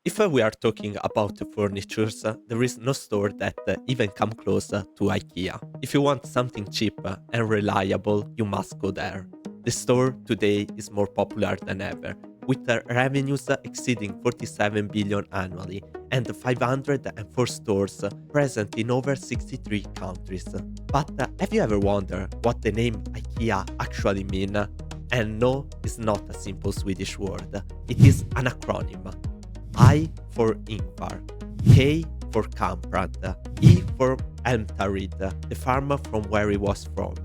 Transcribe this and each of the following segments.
If we are talking about furnitures, there is no store that even come close to IKEA. If you want something cheap and reliable, you must go there. The store today is more popular than ever, with revenues exceeding 47 billion annually and 504 stores present in over 63 countries. But have you ever wondered what the name IKEA actually means? And no, it's not a simple Swedish word. It is an acronym. I for Ingvar, K for Kamprad, E for Elmtarid, the farmer from where he was from,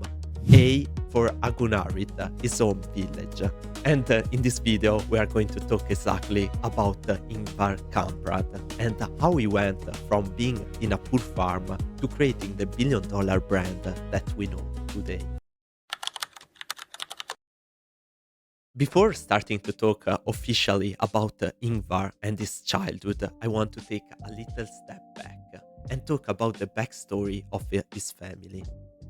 A for Agunarid, his home village. And in this video we are going to talk exactly about Ingvar Kamprad and how he went from being in a poor farm to creating the billion-dollar brand that we know today. Before starting to talk officially about Ingvar and his childhood, I want to take a little step back and talk about the backstory of his family.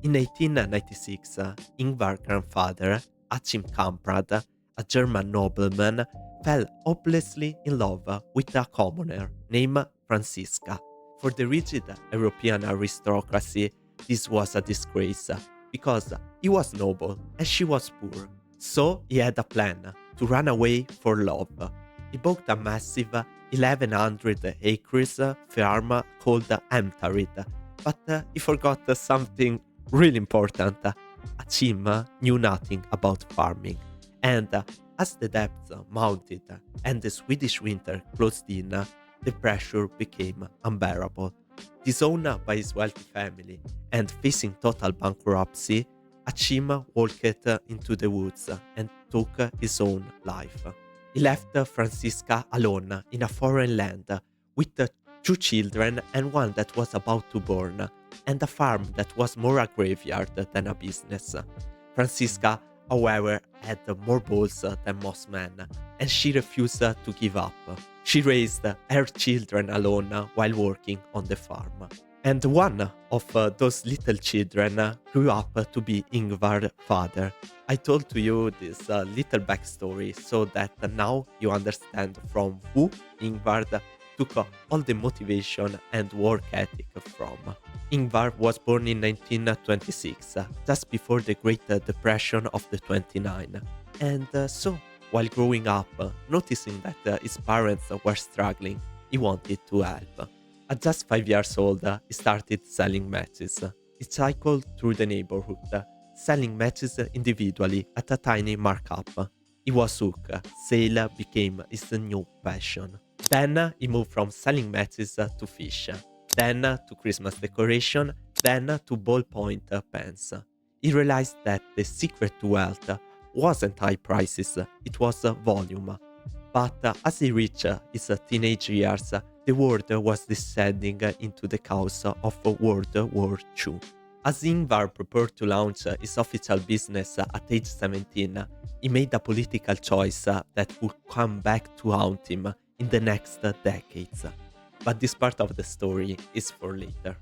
In 1896, Ingvar's grandfather, Achim Kamprad, a German nobleman, fell hopelessly in love with a commoner named Franziska. For the rigid European aristocracy, this was a disgrace because he was noble and she was poor. So he had a plan to run away for love. He bought a massive 1100 acres farm called Emtarid, but he forgot something really important. Achim knew nothing about farming, and as the debts mounted and the Swedish winter closed in, the pressure became unbearable. Disowned by his wealthy family and facing total bankruptcy, Achim walked into the woods and took his own life. He left Franziska alone in a foreign land with two children and one that was about to born, and a farm that was more a graveyard than a business. Franziska, however, had more balls than most men, and she refused to give up. She raised her children alone while working on the farm. And one of those little children grew up to be Ingvar's father. I told to you this little backstory so that now you understand from who Ingvar took all the motivation and work ethic from. Ingvar was born in 1926, just before the Great Depression of the 29. And so, while growing up, noticing that his parents were struggling, he wanted to help. At just 5 years old, he started selling matches. He cycled through the neighborhood, selling matches individually at a tiny markup. He was hooked. Sale became his new passion. Then he moved from selling matches to fish, then to Christmas decoration, then to ballpoint pens. He realized that the secret to wealth wasn't high prices, it was volume. But as he reached his teenage years, the world was descending into the chaos of World War II. As Ingvar prepared to launch his official business at age 17, he made a political choice that would come back to haunt him in the next decades. But this part of the story is for later.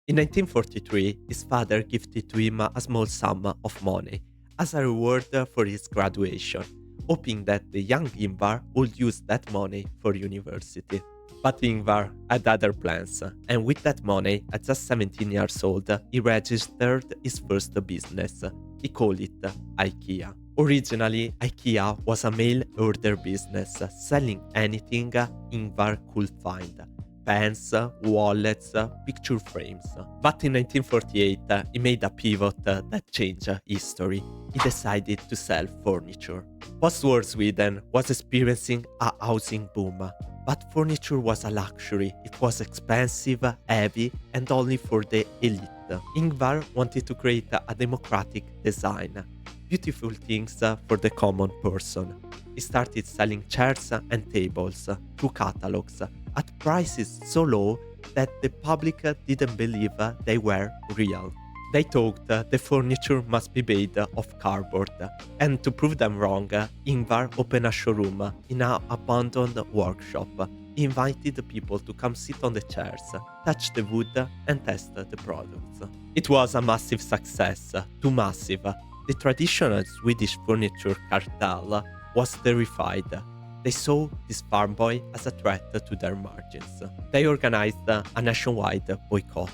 In 1943, his father gifted to him a small sum of money as a reward for his graduation, hoping that the young Ingvar would use that money for university. But Ingvar had other plans, and with that money, at just 17 years old, he registered his first business. He called it Ikea. Originally, Ikea was a mail-order business, selling anything Ingvar could find. Pens, wallets, picture frames. But in 1948, he made a pivot that changed history. He decided to sell furniture. Post-war Sweden was experiencing a housing boom, but furniture was a luxury. It was expensive, heavy, and only for the elite. Ingvar wanted to create a democratic design, beautiful things for the common person. He started selling chairs and tables through catalogs at prices so low that the public didn't believe they were real. They thought the furniture must be made of cardboard, and to prove them wrong, Ingvar opened a showroom in an abandoned workshop. He invited people to come sit on the chairs, touch the wood, and test the products. It was a massive success, too massive. The traditional Swedish furniture cartel was terrified. They saw this farm boy as a threat to their margins. They organized a nationwide boycott.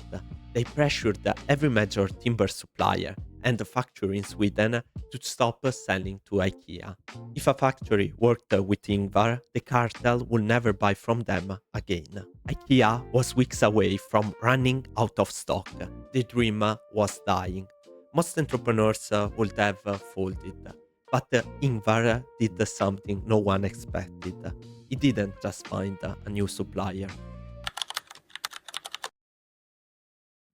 They pressured every major timber supplier and factory in Sweden to stop selling to Ikea. If a factory worked with Ingvar, the cartel would never buy from them again. Ikea was weeks away from running out of stock. The dream was dying. Most entrepreneurs would have folded. But Ingvar did something no one expected. He didn't just find a new supplier.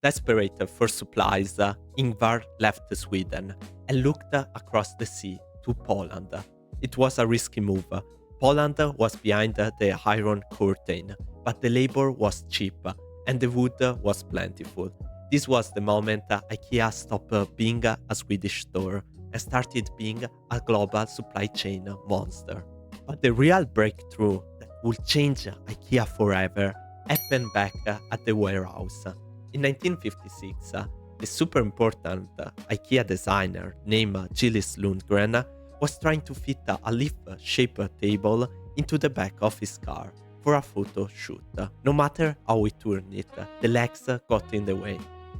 Desperate for supplies, Ingvar left Sweden and looked across the sea to Poland. It was a risky move. Poland was behind the Iron Curtain, but the labor was cheap and the wood was plentiful. This was the moment IKEA stopped being a Swedish store and started being a global supply chain monster. But the real breakthrough that would change IKEA forever happened back at the warehouse. In 1956, the super important IKEA designer named Gillis Lundgren was trying to fit a leaf-shaped table into the back of his car for a photo shoot. No matter how he turned it, the legs got in the way.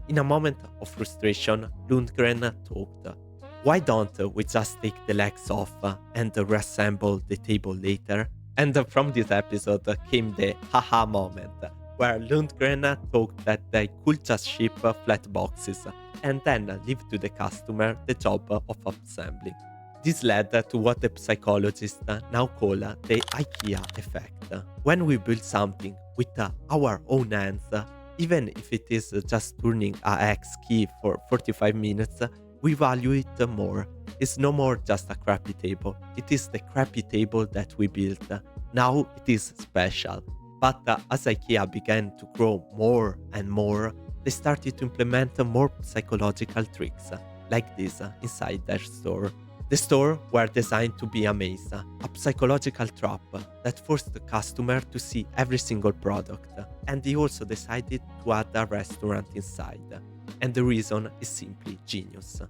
In a moment of frustration, Lundgren thought, why don't we just take the legs off and reassemble the table later? And from this episode came the haha moment, where Lundgren thought that they could just ship flat boxes and then leave to the customer the job of assembling. This led to what the psychologists now call the IKEA effect. When we build something with our own hands, even if it is just turning a X key for 45 minutes, we value it more. It's no more just a crappy table. It is the crappy table that we built. Now it is special. But as IKEA began to grow more and more, they started to implement more psychological tricks, like this inside their store. The store were designed to be a maze, a psychological trap that forced the customer to see every single product. And they also decided to add a restaurant inside. And the reason is simply genius.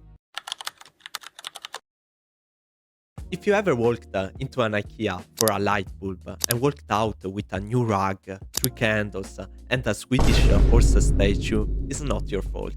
If you ever walked into an IKEA for a light bulb and walked out with a new rug, 3 candles, and a Swedish horse statue, it's not your fault.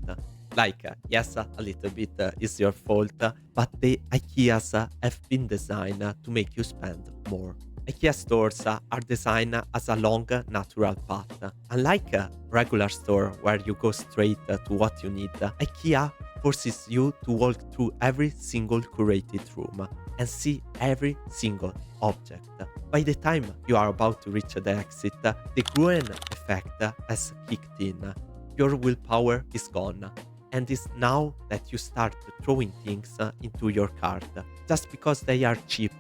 Yes, a little bit is your fault, but the IKEAs have been designed to make you spend more. IKEA stores are designed as a long, natural path. Unlike a regular store where you go straight to what you need, IKEA forces you to walk through every single curated room and see every single object. By the time you are about to reach the exit, the Gruen effect has kicked in. Your willpower is gone. And it's now that you start throwing things into your cart just because they are cheap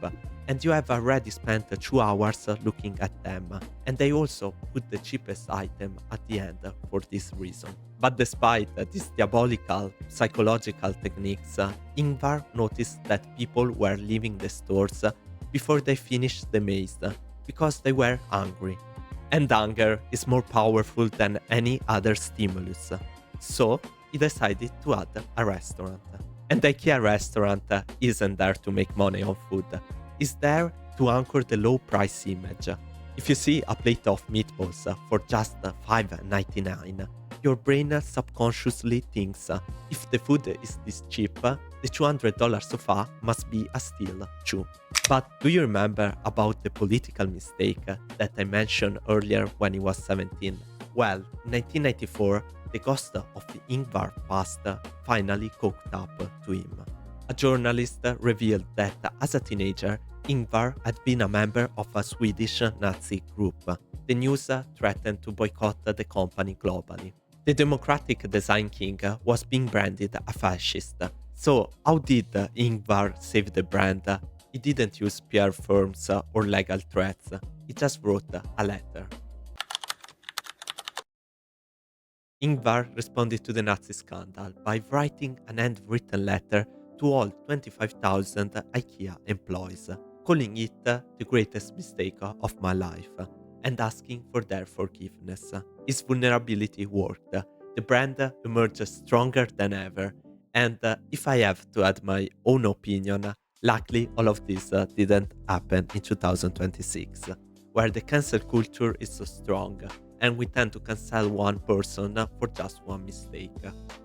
and you have already spent 2 hours looking at them, and they also put the cheapest item at the end for this reason. But despite these diabolical psychological techniques, Ingvar noticed that people were leaving the stores before they finished the maze because they were hungry. And hunger is more powerful than any other stimulus. So he decided to add a restaurant. And the IKEA restaurant isn't there to make money on food. It's there to anchor the low price image. If you see a plate of meatballs for just $5.99, your brain subconsciously thinks if the food is this cheap, the $200 sofa must be a steal too. But do you remember about the political mistake that I mentioned earlier when he was 17? Well, in 1994, the ghost of Ingvar past finally caught up to him. A journalist revealed that as a teenager, Ingvar had been a member of a Swedish Nazi group. The news threatened to boycott the company globally. The democratic design king was being branded a fascist. So how did Ingvar save the brand? He didn't use PR firms or legal threats. He just wrote a letter. Ingvar responded to the Nazi scandal by writing an handwritten letter to all 25,000 IKEA employees, calling it the greatest mistake of my life and asking for their forgiveness. His vulnerability worked. The brand emerged stronger than ever. And if I have to add my own opinion, Luckily, all of this didn't happen in 2026, where the cancel culture is so strong and we tend to cancel one person for just one mistake.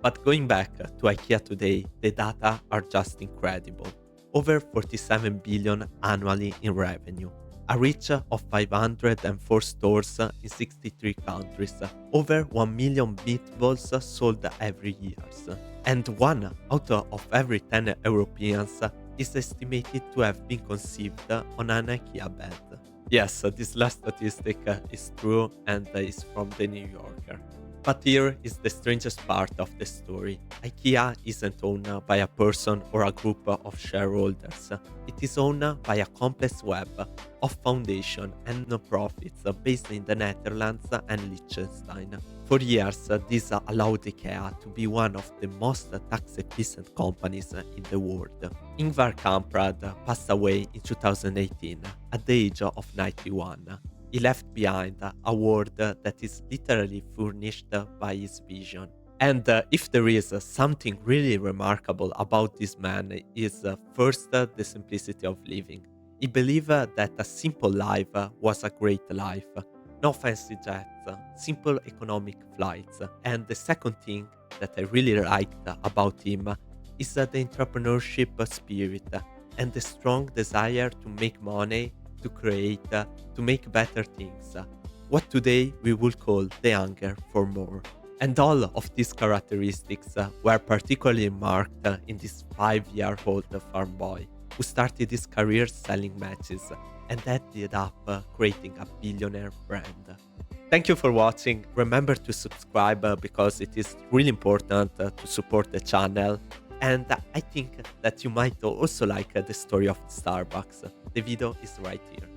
But going back to IKEA today, the data are just incredible. Over 47 billion annually in revenue, a reach of 504 stores in 63 countries, over 1 million meatballs sold every year, and 1 out of every 10 Europeans is estimated to have been conceived on an IKEA bed. Yes, this last statistic is true and is from the New Yorker. But here is the strangest part of the story. IKEA isn't owned by a person or a group of shareholders. It is owned by a complex web of foundation and non-profits based in the Netherlands and Liechtenstein. For years, this allowed IKEA to be one of the most tax-efficient companies in the world. Ingvar Kamprad passed away in 2018 at the age of 91. He left behind a world that is literally furnished by his vision. And if there is something really remarkable about this man is first the simplicity of living. He believed that a simple life was a great life. No fancy jets, simple economic flights. And the second thing that I really liked about him is the entrepreneurship spirit and the strong desire to make money, to create, to make better things. What today we would call the hunger for more. And all of these characteristics were particularly marked in this 5-year-old farm boy who started his career selling matches and ended up creating a billionaire brand. Thank you for watching. Remember to subscribe because it is really important to support the channel. And I think that you might also like the story of Starbucks. The video is right here.